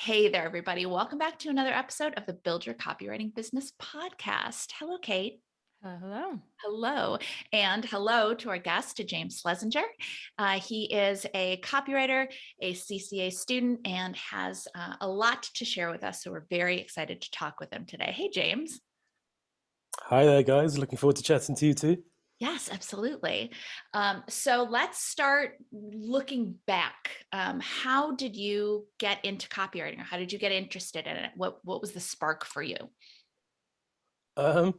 Hey there, everybody. Welcome back to another episode of the Build Your Copywriting Business podcast. Hello, Kate. Hello. Hello. And hello to our guest, to James Schlesinger. He is a copywriter, a CCA student, and has a lot to share with us. So we're very excited to talk with him today. Hey, James. Hi there, guys. Looking forward to chatting to you too. Yes, absolutely. So let's start looking back. How did you get into copywriting, or how did you get interested in it? What was the spark for you? So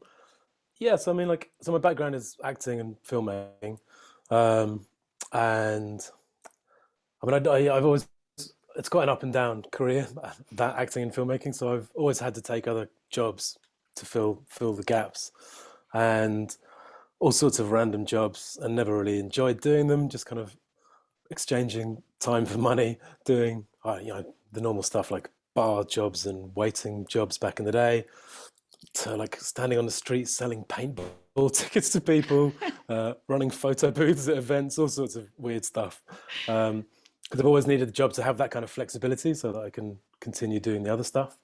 my background is acting and filmmaking, and I've always, it's quite an up and down career, that acting and filmmaking. So I've always had to take other jobs to fill the gaps, and all sorts of random jobs, and never really enjoyed doing them. Just kind of exchanging time for money, doing the normal stuff like bar jobs and waiting jobs back in the day, to like standing on the street selling paintball tickets to people, running photo booths at events, all sorts of weird stuff. Because I've always needed a job to have that kind of flexibility so that I can continue doing the other stuff.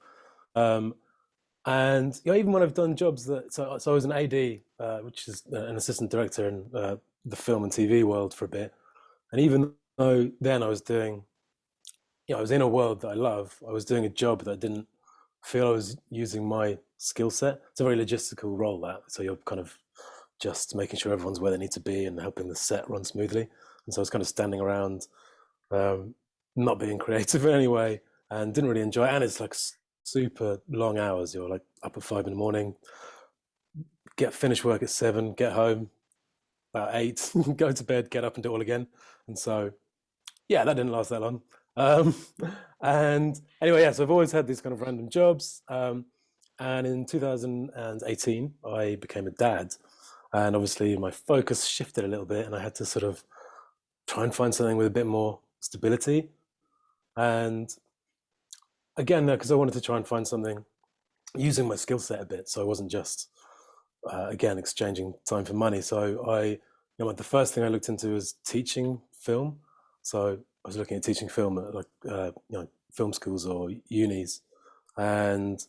And even when I've done jobs so I was an AD, which is an assistant director in the film and TV world for a bit. And even though then I was doing, I was in a world that I love, I was doing a job that I didn't feel I was using my skill set. It's a very logistical role, that. So you're kind of just making sure everyone's where they need to be and helping the set run smoothly. And so I was kind of standing around, not being creative in any way, and didn't really enjoy it. And it's like super long hours. You're like up at 5 a.m, finish work at 7, get home about 8, go to bed, get up and do it all again. And so, that didn't last that long. And anyway, so I've always had these kind of random jobs. And in 2018, I became a dad. And obviously my focus shifted a little bit, and I had to sort of try and find something with a bit more stability. And again, because I wanted to try and find something using my skill set a bit, so I wasn't just again exchanging time for money. So the first thing I looked into was teaching film. So I was looking at teaching film at film schools or unis, and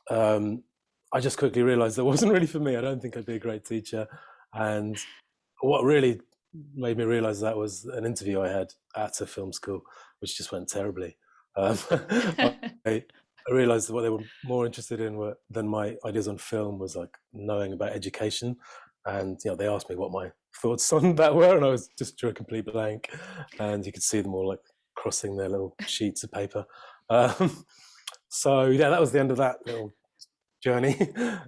I just quickly realized that wasn't really for me. I don't think I'd be a great teacher. And what really made me realize that was an interview I had at a film school, which just went terribly. I realized that what they were more interested in than my ideas on film was like knowing about education. And they asked me what my thoughts on that were, and I was just drew a complete blank. And you could see them all like crossing their little sheets of paper. So that was the end of that little journey.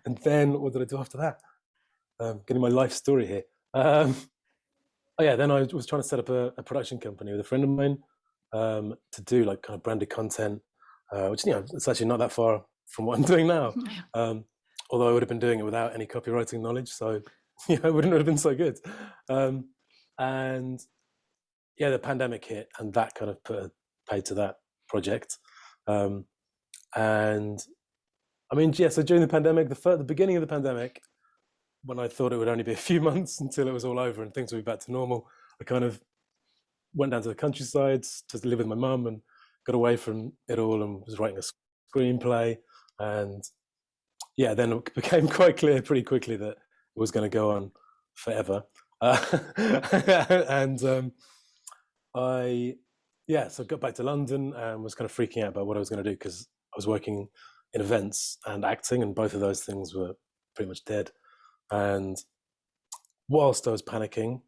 And then what did I do after that? Getting my life story here. Then I was trying to set up a production company with a friend of mine, to do like kind of branded content, which it's actually not that far from what I'm doing now. Although I would have been doing it without any copywriting knowledge, so it wouldn't have been so good. And the pandemic hit, and that kind of put a pay to that project. And I mean, so during the pandemic, the beginning of the pandemic, when I thought it would only be a few months until it was all over and things would be back to normal, I kind of went down to the countryside to live with my mum and got away from it all, and was writing a screenplay. And then it became quite clear pretty quickly that it was going to go on forever. And so I got back to London and was kind of freaking out about what I was going to do, because I was working in events and acting, and both of those things were pretty much dead. And whilst I was panicking,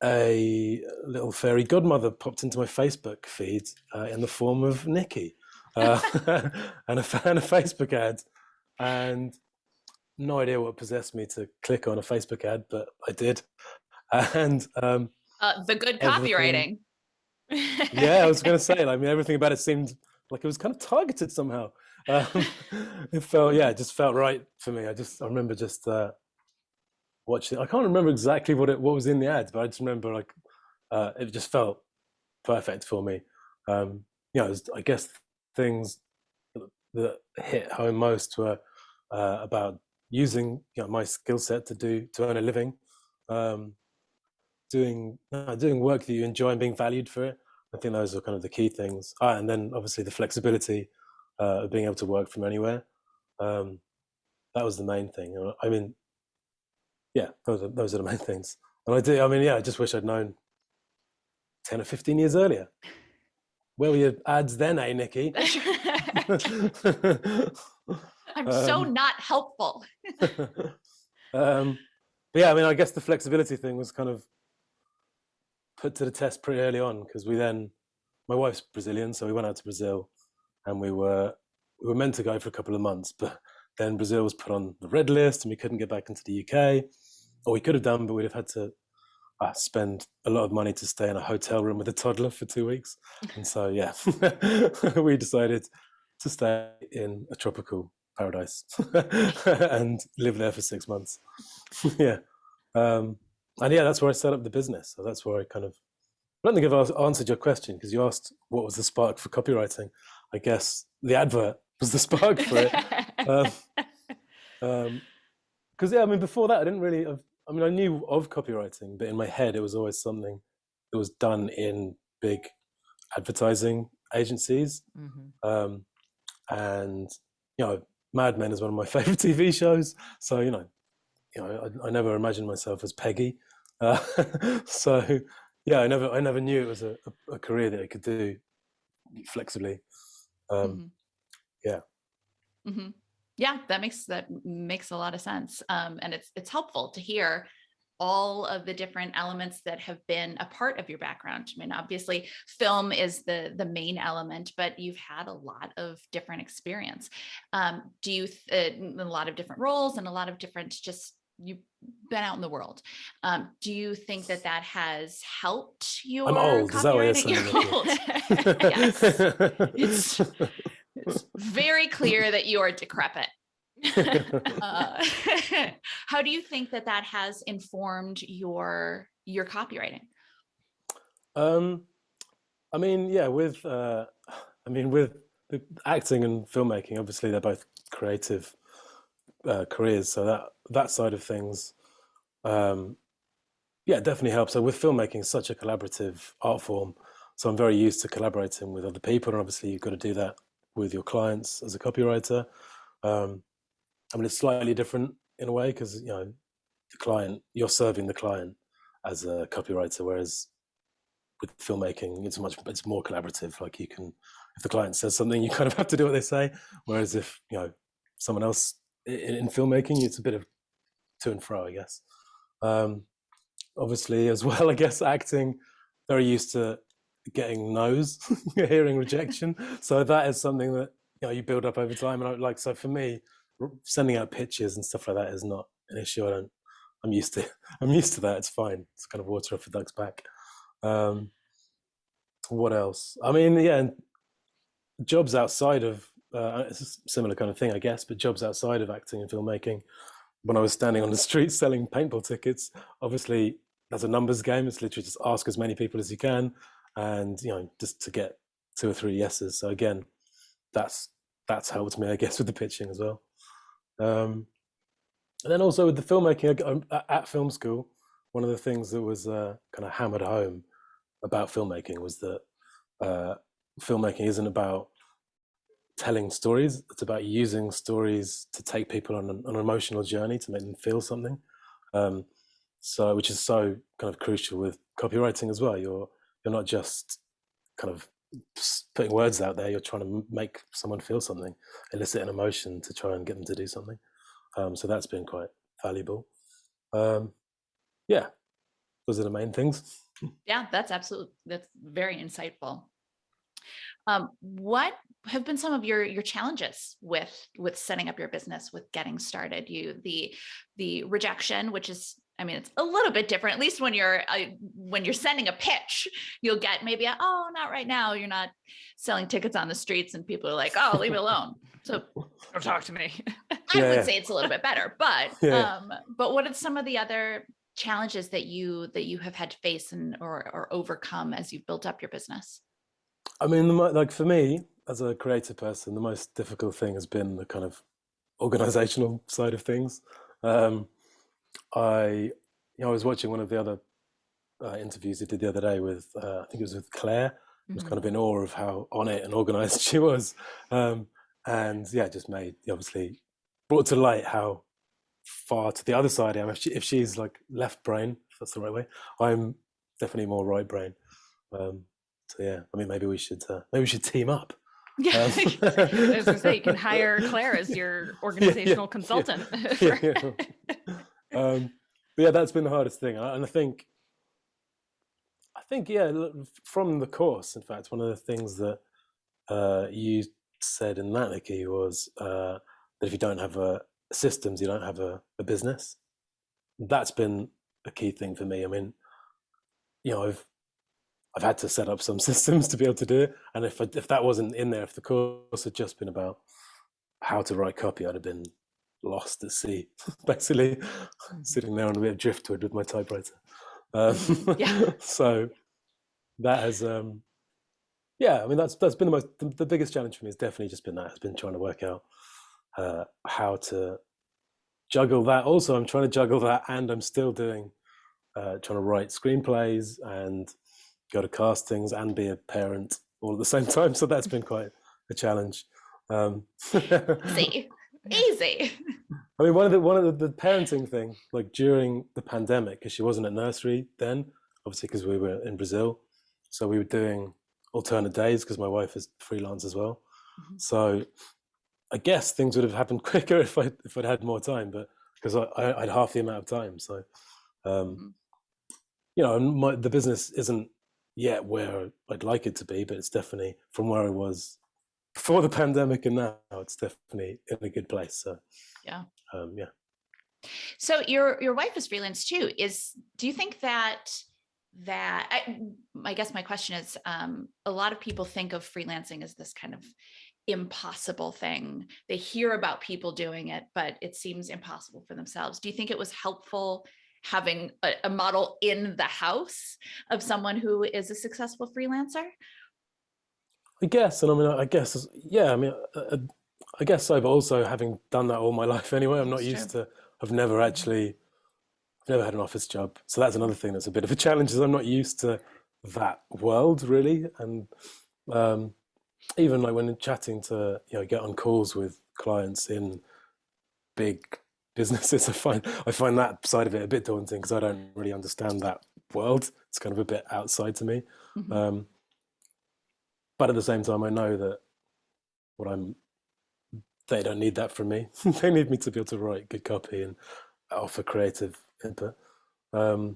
a little fairy godmother popped into my Facebook feed in the form of Nikki, and a Facebook ad. And no idea what possessed me to click on a Facebook ad, but I did. And the good copywriting. I was going to say, everything about it seemed like it was kind of targeted somehow. It just felt right for me. I remember just watching. I can't remember exactly what was in the ads, but I just remember it just felt perfect for me. I guess things that hit home most were about using my skill set to earn a living, doing work that you enjoy and being valued for it. I think those are kind of the key things. And then obviously the flexibility of being able to work from anywhere. That was the main thing. I mean, yeah, those are the main things. And I just wish I'd known 10 or 15 years earlier. Where were your ads then, Nikki? I'm so not helpful. But yeah, I mean, I guess the flexibility thing was kind of put to the test pretty early on, because my wife's Brazilian, so we went out to Brazil, and we were meant to go for a couple of months, but then Brazil was put on the red list and we couldn't get back into the UK, or we could have done, but we'd have had to spend a lot of money to stay in a hotel room with a toddler for 2 weeks. And so, yeah, we decided to stay in a tropical paradise and live there for 6 months. Yeah. And yeah, that's where I set up the business. So that's where I kind of, I don't think I've answered your question, because you asked what was the spark for copywriting. I guess the advert was the spark for it. Because yeah, I mean, before that, I didn't really I mean, I knew of copywriting, but in my head, it was always something that was done in big advertising agencies. Mm-hmm. And, Mad Men is one of my favorite TV shows. So, I never imagined myself as Peggy. So, yeah, I never knew it was a career that I could do flexibly. Mm-hmm. Yeah. Mm-hmm. Yeah, that makes a lot of sense. And it's helpful to hear all of the different elements that have been a part of your background. I mean, obviously film is the main element, but you've had a lot of different experience. Do you, in a lot of different roles and a lot of different, you've been out in the world. Do you think that has helped your I'm old, copywriting? is that You're old. Yes. It's very clear that you are decrepit. How do you think that has informed your copywriting? I mean, yeah, with acting and filmmaking, obviously they're both creative careers, so that side of things, yeah, definitely helps. So with filmmaking, it's such a collaborative art form, so I'm very used to collaborating with other people, and obviously you've got to do that with your clients as a copywriter. I mean, it's slightly different in a way, because the client, you're serving the client as a copywriter, whereas with filmmaking, it's more collaborative. Like, you can, if the client says something, you kind of have to do what they say. Whereas if someone else in filmmaking, it's a bit of to and fro, I guess. Obviously, as well, I guess acting, very used to getting no's, hearing rejection. So that is something that you build up over time. And so for me, sending out pitches and stuff like that is not an issue. I'm used to that. It's fine. It's kind of water off a duck's back. What else? I mean, yeah, jobs outside of it's a similar kind of thing, I guess, but jobs outside of acting and filmmaking. When I was standing on the street selling paintball tickets, obviously that's a numbers game. It's literally just ask as many people as you can, and just to get 2 or 3 yeses. So again, that's helped me, I guess, with the pitching as well. And then also with the filmmaking, at film school, one of the things that was kind of hammered home about filmmaking was that filmmaking isn't about telling stories. It's about using stories to take people on an emotional journey, to make them feel something. So, which is so kind of crucial with copywriting as well. You're not just kind of putting words out there. You're trying to make someone feel something, elicit an emotion to try and get them to do something. So that's been quite valuable. Yeah, those are the main things. Yeah, that's very insightful. What have been some of your challenges with setting up your business, with getting started? The rejection, which is, I mean, it's a little bit different. At least when you're sending a pitch, you'll get maybe oh, not right now. You're not selling tickets on the streets, and people are like, oh, leave it alone. So don't talk to me. I would say it's a little bit better, but but what are some of the other challenges that you have had to face or overcome as you've built up your business? I mean, like for me as a creative person, the most difficult thing has been the kind of organizational side of things. I was watching one of the other interviews he did the other day with I think it was with Claire, was Mhm. kind of in awe of how on it and organized she was. And yeah, just made, obviously brought to light how far to the other side I am. If she's like left brain, if that's the right way, I'm definitely more right brain. So yeah, I mean, maybe we should team up. Yeah. I was gonna say, you can hire Claire as your organizational consultant. Yeah. But yeah, that's been the hardest thing, and I think yeah, from the course, in fact, one of the things that you said in that, Nikki, was that if you don't have systems, you don't have a business. That's been a key thing for me. I mean, I've had to set up some systems to be able to do it, and if that wasn't in there, if the course had just been about how to write copy, I'd have been lost at sea, basically, sitting there on a bit of driftwood with my typewriter. Yeah. So that has, yeah, I mean, that's been the biggest challenge for me. Has definitely just been that. Has been trying to work out how to juggle that. Also, I'm trying to juggle that, and I'm still trying to write screenplays and go to castings and be a parent all at the same time. So that's been quite a challenge. Easy. I mean, one of the parenting thing, like during the pandemic, because she wasn't at nursery then, obviously because we were in Brazil, so we were doing alternate days because my wife is freelance as well. Mhm. So I guess things would have happened quicker if I'd had more time, but because I had half the amount of time. So, the business isn't yet where I'd like it to be, but it's definitely from where I was before the pandemic, and now it's definitely in a good place. So Yeah. Yeah. So your wife is freelance too. Do you think that I guess my question is, a lot of people think of freelancing as this kind of impossible thing. They hear about people doing it, but it seems impossible for themselves. Do you think it was helpful having a model in the house of someone who is a successful freelancer? I guess, and I mean, I guess, yeah. I mean, I guess so. But also, having done that all my life anyway, I'm not That's used true. to. I've never had an office job, so that's another thing that's a bit of a challenge. Is I'm not used to that world really, and even like when chatting to get on calls with clients in big businesses, I find that side of it a bit daunting because I don't really understand that world. It's kind of a bit outside to me. Mhm. But at the same time, I know that they don't need that from me. They need me to be able to write good copy and offer creative input. What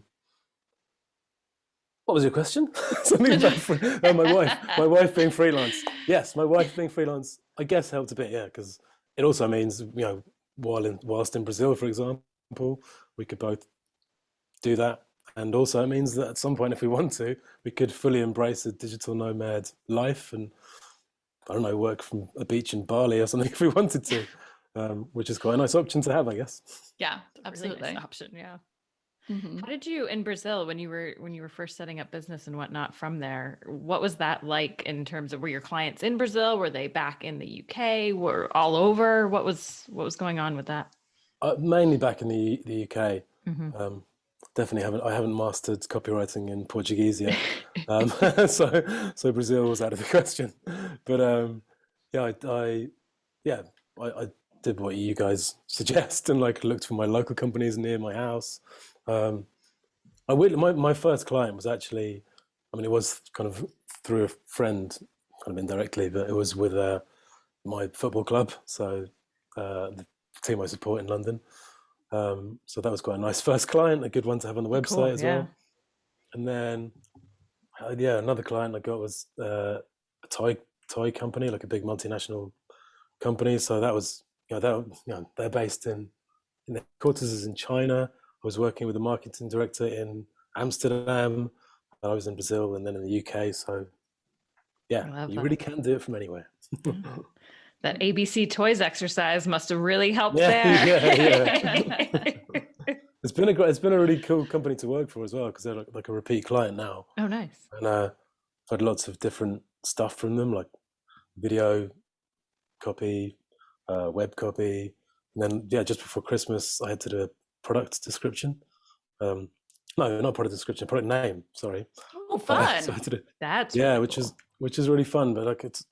was your question? Something about my wife being freelance. Yes, my wife being freelance, I guess helped a bit, yeah, because it also means, whilst in Brazil, for example, we could both do that. And also it means that at some point, if we want to, we could fully embrace a digital nomad life and, I don't know, work from a beach in Bali or something if we wanted to, which is quite a nice option to have, I guess. Yeah, It's a absolutely. really nice option. Yeah. Mhm. How did you in Brazil when you were first setting up business and whatnot from there? What was that like in terms of, were your clients in Brazil? Were they back in the UK? Were all over? What was going on with that? Mainly back in the UK. Mm-hmm. Definitely I haven't mastered copywriting in Portuguese yet. So Brazil was out of the question. But yeah, I did what you guys suggest and like looked for my local companies near my house. My first client was actually, I mean, it was kind of through a friend, kind of indirectly, but it was with my football club. So the team I support in London. So that was quite a nice first client, a good one to have on the website Cool. as Yeah. well. And then, another client I got was a toy company, like a big multinational company. So that was, they're based in their headquarters is in China. I was working with a marketing director in Amsterdam. I was in Brazil and then in the UK. So yeah, I love you that. really can do it from anywhere. That ABC Toys exercise must have really helped Yeah, there. It's been a really cool company to work for as well because they're like a repeat client now, Oh, nice. and I've had lots of different stuff from them, like video copy, web copy, and then just before Christmas I had to do a product description. No, not product description, product name. Sorry, Oh, fun. So I did it. That's Yeah, really which cool. is really fun, but like it's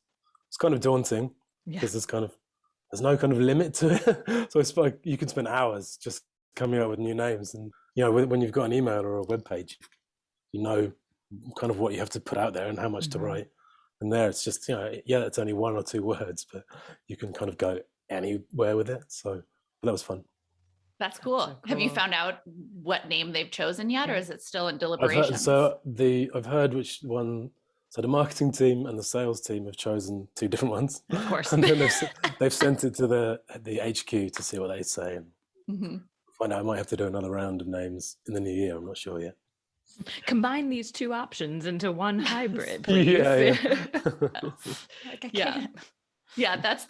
kind of daunting Yeah. because there's no kind of limit to it. So it's like you can spend hours just coming up with new names, and when you've got an email or a web page, you know kind of what you have to put out there and how much to write. And there it's just it's only 1 or 2 words, but you can kind of go anywhere with it. So that was fun. That's cool. So Have you cool. found out what name they've chosen yet, or is it still in I've heard, deliberations? I've heard which one. So the marketing team and the sales team have chosen 2 different ones. Of course. And then they've sent it to the HQ to see what they say, and find out. I might have to do another round of names in the new year. I'm not sure yet. Combine these 2 options into one hybrid, please. Yeah. Like I can't. Yeah, that's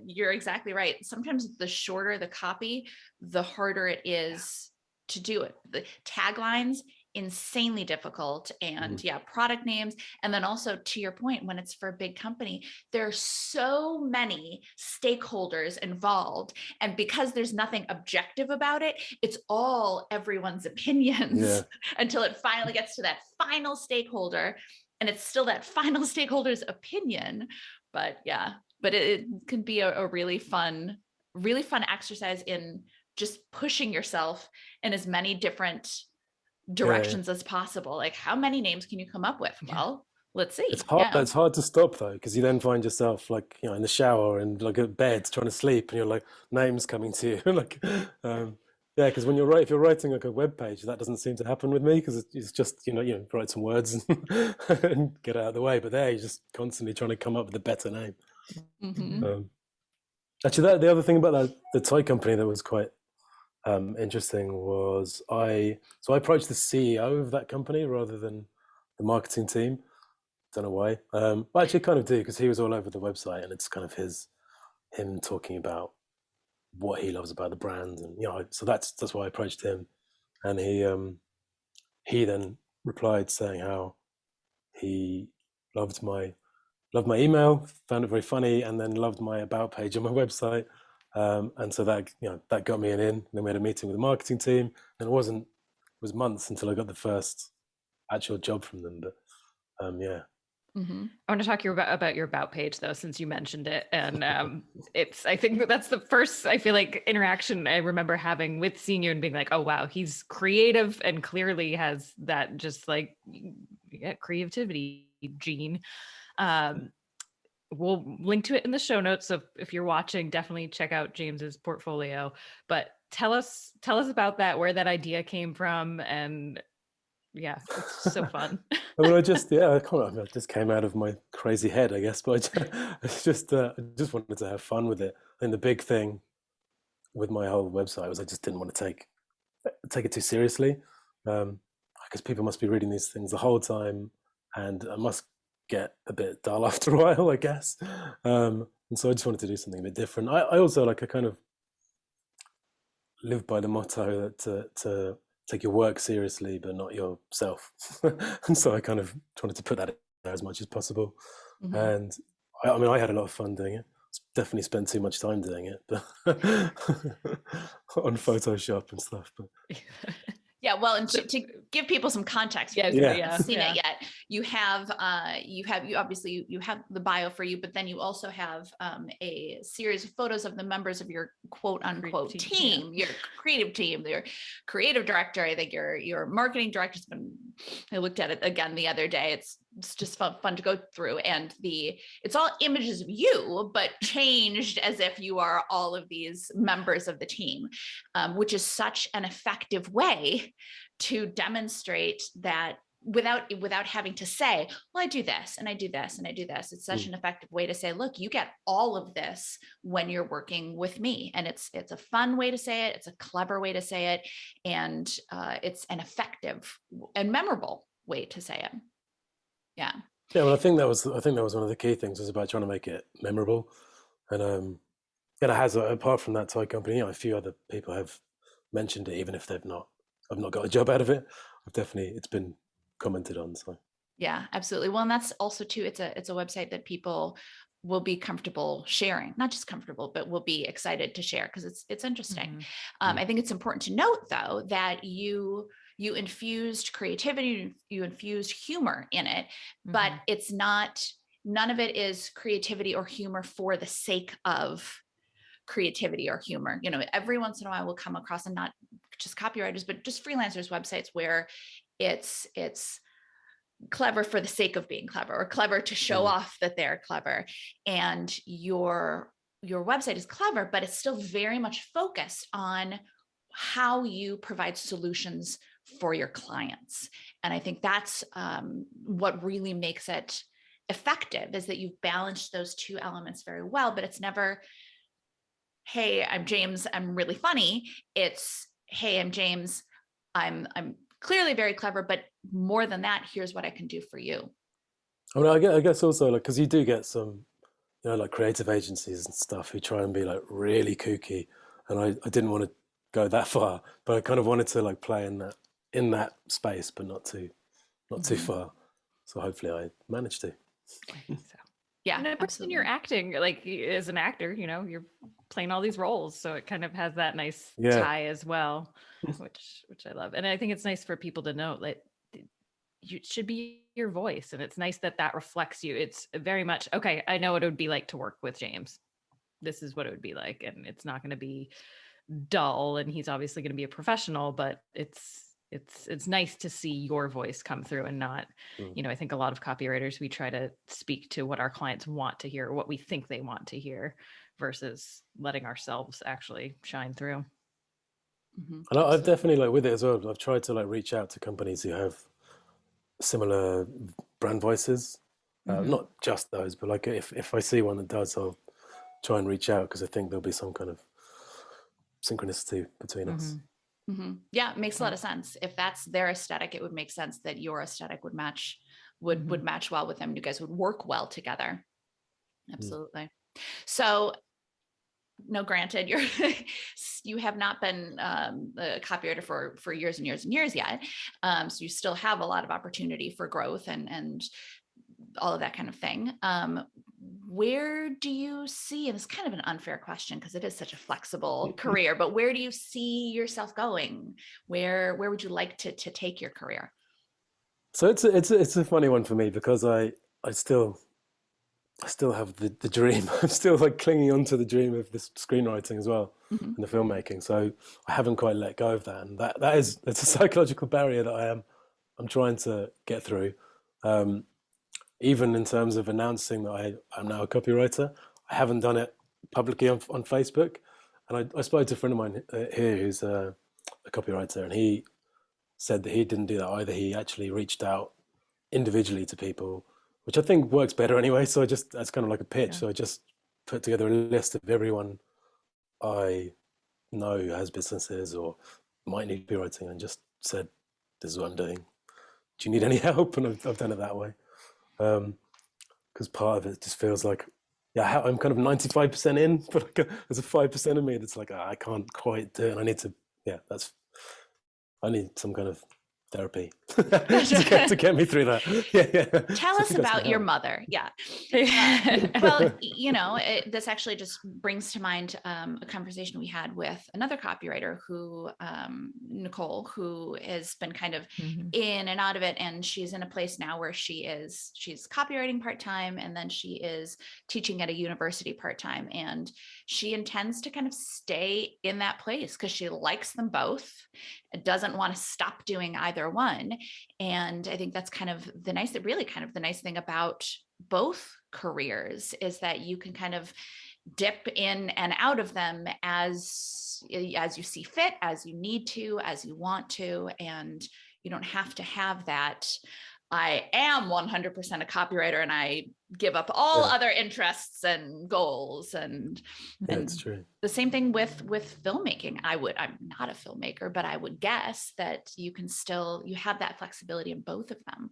you're exactly right. Sometimes the shorter the copy, the harder it is to do it. The taglines, insanely difficult, and product names. And then also, to your point, when it's for a big company, there are so many stakeholders involved. And because there's nothing objective about it, it's all everyone's opinions until it finally gets to that final stakeholder. And it's still that final stakeholder's opinion. But it can be a really fun exercise in just pushing yourself in as many different directions as possible. Like, how many names can you come up with? Well, let's see. It's hard. It's hard to stop though, because you then find yourself like in the shower and like at bed trying to sleep, and you're like names coming to you. Like, because when if you're writing like a web page, that doesn't seem to happen with me, because it's just write some words and get out of the way. But there, you're just constantly trying to come up with a better name. Actually, the other thing about the toy company that was quite interesting was I approached the CEO of that company rather than the marketing team. Don't know why. But actually, kind of do, because he was all over the website, and it's kind of him talking about what he loves about the brand, and so that's why I approached him, and he then replied saying how he loved my email, found it very funny, and then loved my about page on my website. And so that got me in. Then we had a meeting with the marketing team, and it was months until I got the first actual job from them. But I want to talk to you about your about page though, since you mentioned it. And I think that's the first, I feel like, interaction I remember having with seeing you and being like, oh wow, he's creative and clearly has that just like creativity gene. We'll link to it in the show notes. So if you're watching, definitely check out James's portfolio. But tell us about that, where that idea came from, and it's so fun. I mean, I just it just came out of my crazy head, I guess. But I just wanted to have fun with it. And the big thing with my whole website was I just didn't want to take it too seriously, because people must be reading these things the whole time, and I must get a bit dull after a while, I guess. And so I just wanted to do something a bit different. I also I kind of live by the motto that to take your work seriously, but not yourself. And so I kind of wanted to put that in there as much as possible. And I had a lot of fun doing it. Definitely spent too much time doing it, but on Photoshop and stuff. But yeah, well, and to give people some context, seen it yet, you obviously have the bio for you, but then you also have a series of photos of the members of your quote unquote team, your creative team, your creative director. I think your marketing director's been. I looked at it again the other day. It's just fun to go through, and it's all images of you, but changed as if you are all of these members of the team, which is such an effective way to demonstrate that without having to say, well, I do this and I do this and I do this. It's such an effective way to say, look, you get all of this when you're working with me. And it's a fun way to say it. It's a clever way to say it. And it's an effective and memorable way to say it. Yeah. Yeah, well, I think that was one of the key things, was about trying to make it memorable. And it has, apart from that toy company, a few other people have mentioned it, even if I've not got a job out of it. It's been commented on. So yeah, absolutely. Well, and that's also too, it's a website that people will be comfortable sharing, not just comfortable, but will be excited to share because it's interesting. I think it's important to note though, that you you infused creativity, you infused humor in it, but it's not, none of it is creativity or humor for the sake of creativity or humor. You know, every once in a while we'll come across, and not just copywriters, but just freelancers websites where it's clever for the sake of being clever, or clever to show off that they're clever. And your website is clever, but it's still very much focused on how you provide solutions for your clients. And I think that's what really makes it effective, is that you've balanced those two elements very well. But it's never, hey, I'm James, I'm really funny. It's, hey, I'm James, I'm clearly very clever, but more than that, here's what I can do for you. I mean, I guess also, like, because you do get some, you know, like creative agencies and stuff who try and be like really kooky, and I didn't want to go that far, but I kind of wanted to like play in that space, but not too far. So hopefully I managed to. I think so. Yeah, and absolutely. you're acting, like, as an actor, you know, you're playing all these roles, so it kind of has that nice tie as well, which I love. And I think it's nice for people to know that you should be your voice, and it's nice that that reflects you. It's very much, okay, I know what it would be like to work with James. This is what it would be like, and it's not going to be dull, and he's obviously going to be a professional, but it's nice to see your voice come through, and not, you know, I think a lot of copywriters, we try to speak to what our clients want to hear, or what we think they want to hear, versus letting ourselves actually shine through. And I've definitely, like, with it as well, I've tried to like reach out to companies who have similar brand voices, not just those, but like if I see one that does, I'll try and reach out, because I think there'll be some kind of synchronicity between us. Yeah, it makes a lot of sense. If that's their aesthetic, it would make sense that your aesthetic would match well with them. You guys would work well together. Absolutely. So, no, granted, you have not been a copywriter for years and years and years yet. So you still have a lot of opportunity for growth and all of that kind of thing. Where do you see, and it's kind of an unfair question because it is such a flexible career, but where do you see yourself going? Where would you like to take your career? So it's a funny one for me, because I still have the dream. I'm still like clinging on to the dream of this screenwriting as well, and the filmmaking. So I haven't quite let go of that, and it's a psychological barrier that I'm trying to get through. Even in terms of announcing that I'm now a copywriter, I haven't done it publicly on Facebook. And I spoke to a friend of mine here who's a copywriter, and he said that he didn't do that either. He actually reached out individually to people, which I think works better anyway. So that's kind of like a pitch. So I just put together a list of everyone I know who has businesses or might need copywriting, and just said, this is what I'm doing. Do you need any help? And I've done it that way. Because part of it just feels like, I'm kind of 95% in, but like there's a 5% of me that's like, I can't quite do it. And I need to, I need some kind of therapy to get me through that. Tell us about your mother. Well, you know, this actually just brings to mind a conversation we had with another copywriter who, Nicole, who has been kind of in and out of it. And she's in a place now where she's copywriting part-time, and then she is teaching at a university part-time. And she intends to kind of stay in that place because she likes them both. Doesn't want to stop doing either one. And I think that's kind of the nice thing about both careers, is that you can kind of dip in and out of them as you see fit, as you need to, as you want to, and you don't have to have that, I am 100% a copywriter and I give up all other interests and goals. And it's true. The same thing with filmmaking. I'm not a filmmaker, but I would guess that you have that flexibility in both of them.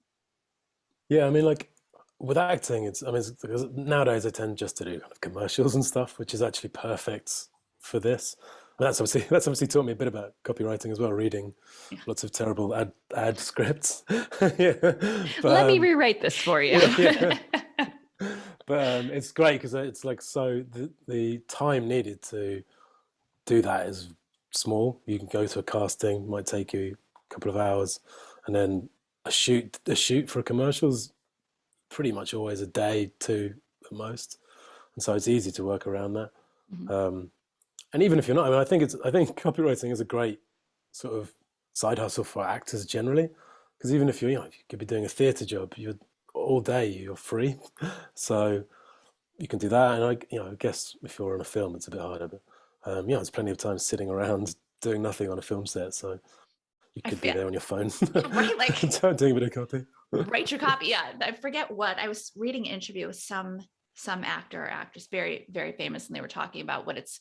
Yeah, I mean, like with acting, it's because nowadays I tend just to do kind of commercials and stuff, which is actually perfect for this. And that's obviously taught me a bit about copywriting as well, reading lots of terrible ad scripts. But, let me rewrite this for you. But it's great because it's like, so the time needed to do that is small. You can go to a casting, might take you a couple of hours, and then a shoot for a commercial is pretty much always a day, 2 at most, and so it's easy to work around that. And even if you're not, I mean, I think copywriting is a great sort of side hustle for actors generally, because even if you could be doing a theatre job, you're all day, you're free, so you can do that. And I guess if you're on a film, it's a bit harder, but there's plenty of time sitting around doing nothing on a film set, so you could be there on your phone, right? Like doing a bit of copy. Write your copy. Yeah, I forget what I was reading an interview with some actor or actress, very, very famous, and they were talking about what it's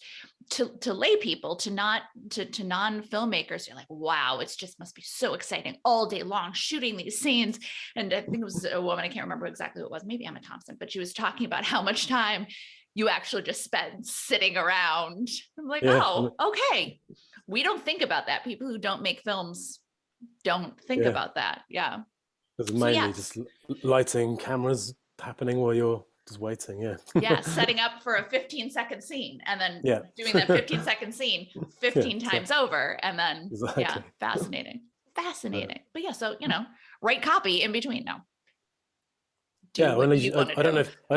to lay people, to non-filmmakers. You're like, wow, it's just must be so exciting all day long shooting these scenes. And I think it was a woman, I can't remember exactly who it was, maybe Emma Thompson, but she was talking about how much time you actually just spend sitting around. I'm like, oh, okay. We don't think about that. People who don't make films don't think about that. Yeah. It's mainly just lighting, cameras happening while you're just waiting. Yeah. Setting up for a 15-second scene and then doing that 15-second scene 15 times over. And then, fascinating. But so, write copy in between now. I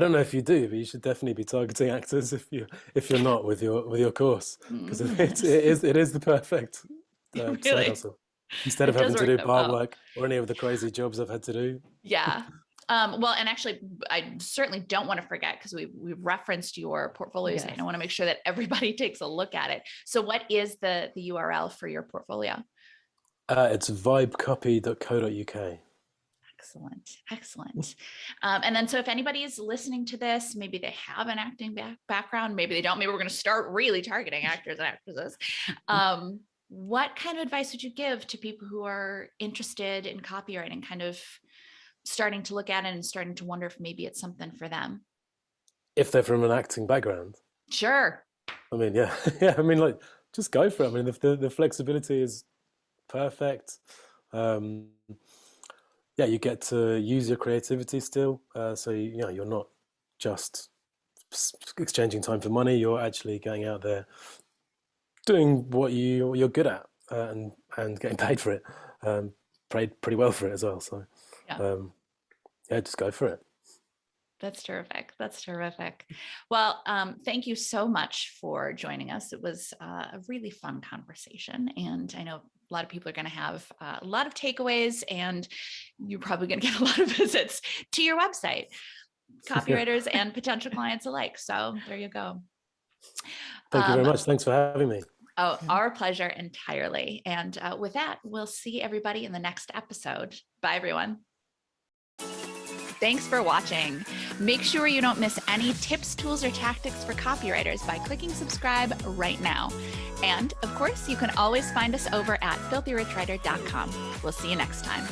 don't know if you do, but you should definitely be targeting actors if you're not with your course, because it is the perfect side hustle. Instead of having to do bar work or any of the crazy jobs I've had to do. Yeah. Well, and actually, I certainly don't want to forget, because we referenced your portfolio site, and I want to make sure that everybody takes a look at it. So what is the URL for your portfolio? It's vibecopy.co.uk. Excellent. And then, so if anybody is listening to this, maybe they have an acting background, maybe they don't, maybe we're going to start really targeting actors and actresses. What kind of advice would you give to people who are interested in copywriting, kind of starting to look at it and starting to wonder if maybe it's something for them? If they're from an acting background? Sure. I mean, I mean, like, just go for it. I mean, the flexibility is perfect. You get to use your creativity still. So, you're not just exchanging time for money. You're actually going out there doing what you're good at, and getting paid for it, paid pretty well for it as well. So, just go for it. That's terrific. Well, thank you so much for joining us. It was a really fun conversation, and I know a lot of people are going to have a lot of takeaways, and you're probably going to get a lot of visits to your website, copywriters and potential clients alike. So there you go. Thank you very much. Thanks for having me. Oh, our pleasure entirely. And with that, we'll see everybody in the next episode. Bye, everyone. Thanks for watching. Make sure you don't miss any tips, tools, or tactics for copywriters by clicking subscribe right now. And of course, you can always find us over at filthyrichriter.com. We'll see you next time.